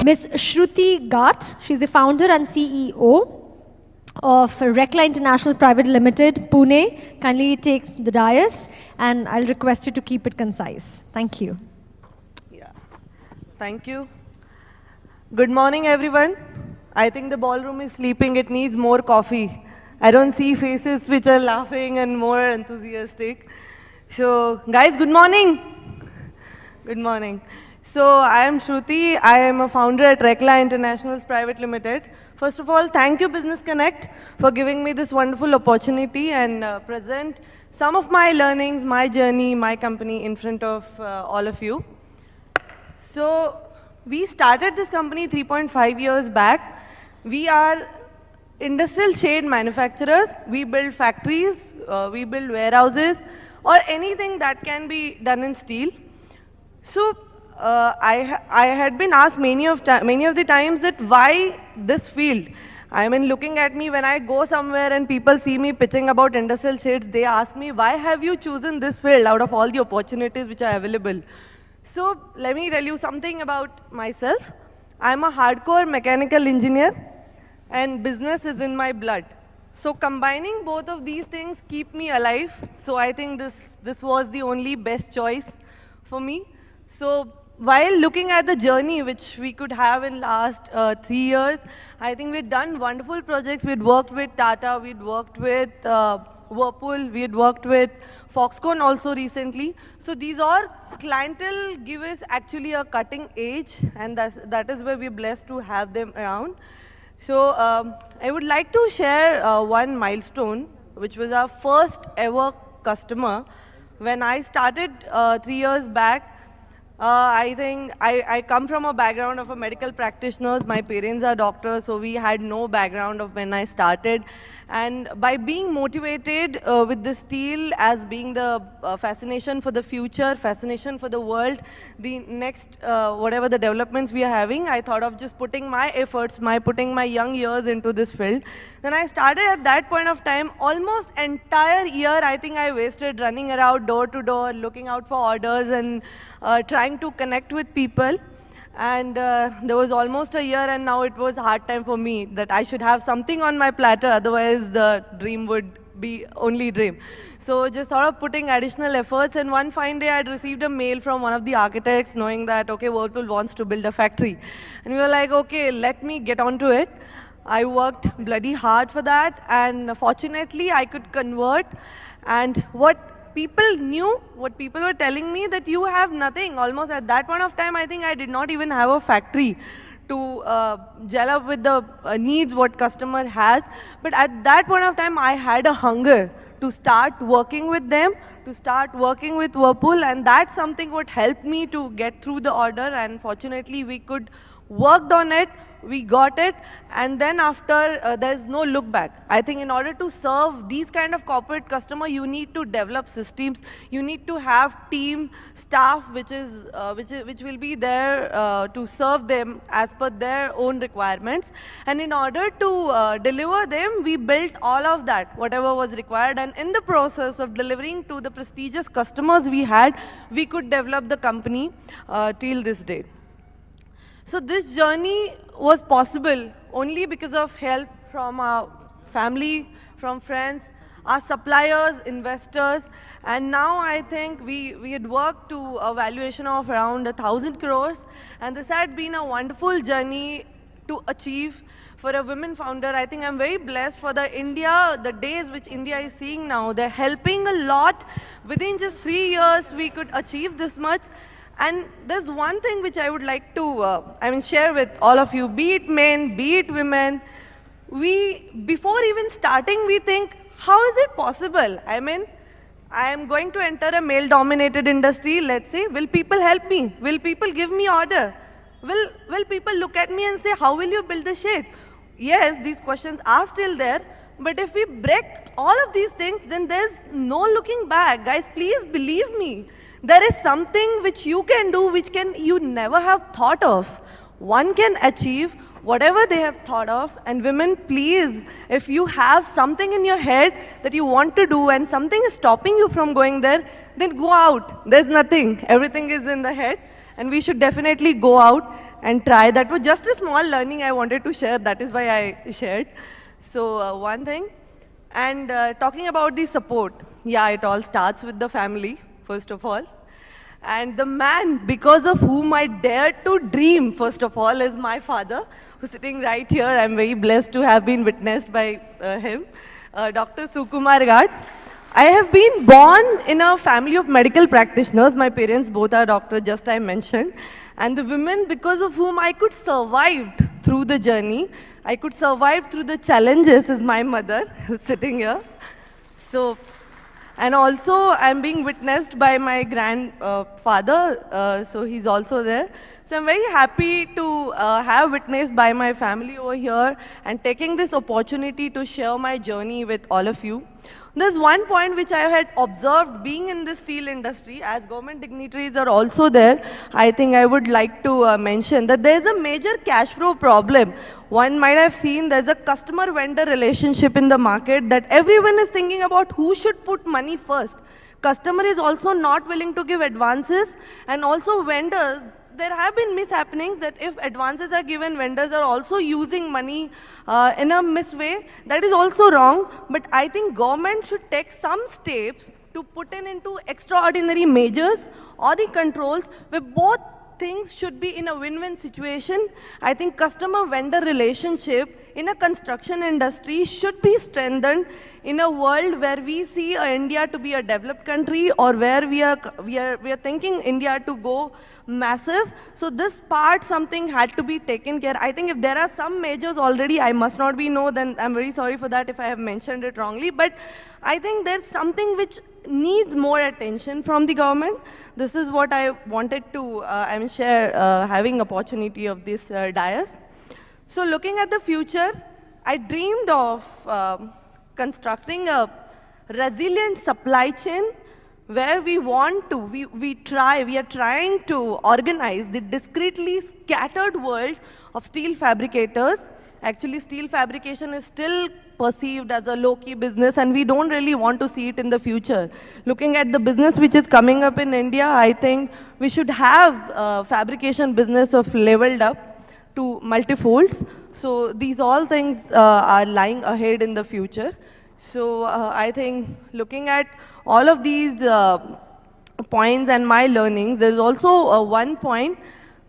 Ms. Shruti Gat. She's the founder and CEO of Recla International Private Limited, Pune. Kindly take the dais, and I'll request you to keep it concise. Thank you. Yeah. Thank you. Good morning, everyone. I think the ballroom is sleeping. It needs more coffee. I don't see faces which are laughing and more enthusiastic. So, guys, good morning. Good morning. So, I am Shruti. I am a founder at Recla International's Private Limited. First of all, thank you, Business Connect, for giving me this wonderful opportunity and present some of my learnings, my journey, my company in front of all of you. So, we started this company 3.5 years back. We are industrial shade manufacturers. We build factories, we build warehouses, or anything that can be done in steel. So I had been asked many of the times that why this field? I mean, looking at me when I go somewhere and people see me pitching about industrial shades, they ask me, why have you chosen this field out of all the opportunities which are available? So let me tell you something about myself. I'm a hardcore mechanical engineer and business is in my blood. So combining both of these things keep me alive. So I think this was the only best choice for me. So while looking at the journey which we could have in last 3 years, I think we'd done wonderful projects. We'd worked with Tata, we'd worked with Whirlpool, we'd worked with Foxconn also recently. So these all clientele give us actually a cutting edge, and that is where we're blessed to have them around. So I would like to share one milestone, which was our first ever customer. When I started 3 years back, I think I come from a background of a medical practitioner. My parents are doctors, so we had no background of when I started. And by being motivated with the steel as being the fascination for the future, fascination for the world, the next, whatever the developments we are having, I thought of just putting my efforts, putting my young years into this field. Then I started at that point of time, almost entire year, I think I wasted running around door to door, looking out for orders and trying to connect with people. And there was almost a year, and now it was a hard time for me that I should have something on my platter, otherwise the dream would be only dream. So just thought of putting additional efforts, and one fine day I had received a mail from one of the architects knowing that, okay, Whirlpool wants to build a factory. And we were like, okay, let me get onto it. I worked bloody hard for that, and fortunately I could convert. And what people knew, what people were telling me, that you have nothing. Almost at that point of time, I think I did not even have a factory to gel up with the needs what customer has. But at that point of time, I had a hunger to start working with them, to start working with Whirlpool, and that's something what helped me to get through the order. And fortunately, we could worked on it, we got it, and then after, there's no look back. I think in order to serve these kind of corporate customer, you need to develop systems, you need to have team, staff, which will be there to serve them as per their own requirements. And in order to deliver them, we built all of that, whatever was required, and in the process of delivering to the prestigious customers we had, we could develop the company till this day. So this journey was possible only because of help from our family, from friends, our suppliers, investors, and now I think we had worked to a valuation of around 1,000 crores, and this had been a wonderful journey to achieve for a women founder. I think I'm very blessed for the days which India is seeing now. They're helping a lot. Within just 3 years, we could achieve this much. And there's one thing which I would like to share with all of you, be it men, be it women. Before even starting, we think, how is it possible? I mean, I am going to enter a male-dominated industry, let's say. Will people help me? Will people give me order? Will people look at me and say, how will you build the shade? Yes, these questions are still there. But if we break all of these things, then there's no looking back. Guys, please believe me. There is something which you can do, which you never have thought of. One can achieve whatever they have thought of. And women, please, if you have something in your head that you want to do and something is stopping you from going there, then go out. There's nothing. Everything is in the head. And we should definitely go out and try. That was just a small learning I wanted to share. That is why I shared. So one thing. And talking about the support, yeah, it all starts with the family, first of all. And the man, because of whom I dared to dream, first of all, is my father, who's sitting right here. I'm very blessed to have been witnessed by him, Dr. Sukumar Gat. I have been born in a family of medical practitioners. My parents both are doctors, just I mentioned. And the women because of whom I could survive through the journey, I could survive through the challenges is my mother, who's sitting here. So, and also I'm being witnessed by my grandfather, so he's also there. So I'm very happy to have witnessed by my family over here and taking this opportunity to share my journey with all of you. There's one point which I had observed being in the steel industry, as government dignitaries are also there, I think I would like to mention that there's a major cash flow problem. One might have seen there's a customer-vendor relationship in the market that everyone is thinking about who should put money first. Customer is also not willing to give advances, and also vendors, there have been mishappenings that if advances are given, vendors are also using money in a misway. That is also wrong, but I think government should take some steps to put into extraordinary measures or the controls where both things should be in a win-win situation. I think customer-vendor relationship in a construction industry should be strengthened in a world where we see India to be a developed country or where we are thinking India to go massive. So this part, something had to be taken care. I think if there are some measures already, I must not be know, then I'm very sorry for that if I have mentioned it wrongly. But I think there's something which needs more attention from the government. This is what I wanted to share, having opportunity of this dais. So looking at the future, I dreamed of constructing a resilient supply chain where we are trying to organize the discretely scattered world of steel fabricators. Actually, steel fabrication is still perceived as a low-key business, and we don't really want to see it in the future. Looking at the business which is coming up in India, I think we should have fabrication business of leveled up to multifolds. So these all things are lying ahead in the future. So I think looking at all of these points and my learnings, there's also one point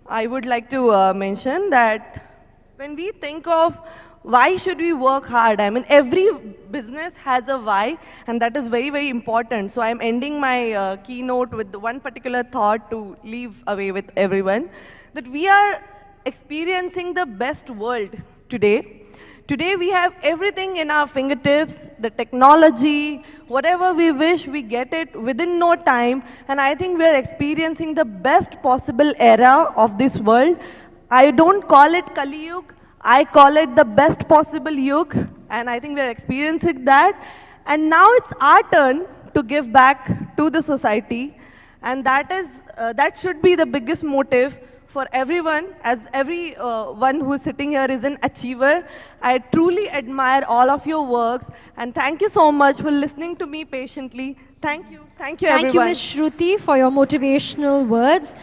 I would like to mention, that when we think of why should we work hard, I mean every business has a why, and that is very, very important. So I'm ending my keynote with one particular thought to leave away with everyone, that we are experiencing the best world today. Today we have everything in our fingertips, the technology, whatever we wish, we get it within no time, and I think we are experiencing the best possible era of this world. I don't call it Kali Yuga, I call it the best possible Yuga, and I think we are experiencing that. And now it's our turn to give back to the society, and that should be the biggest motive for everyone, as everyone who is sitting here is an achiever. I truly admire all of your works, and thank you so much for listening to me patiently. Thank you everyone. Thank you, Ms. Shruti, for your motivational words.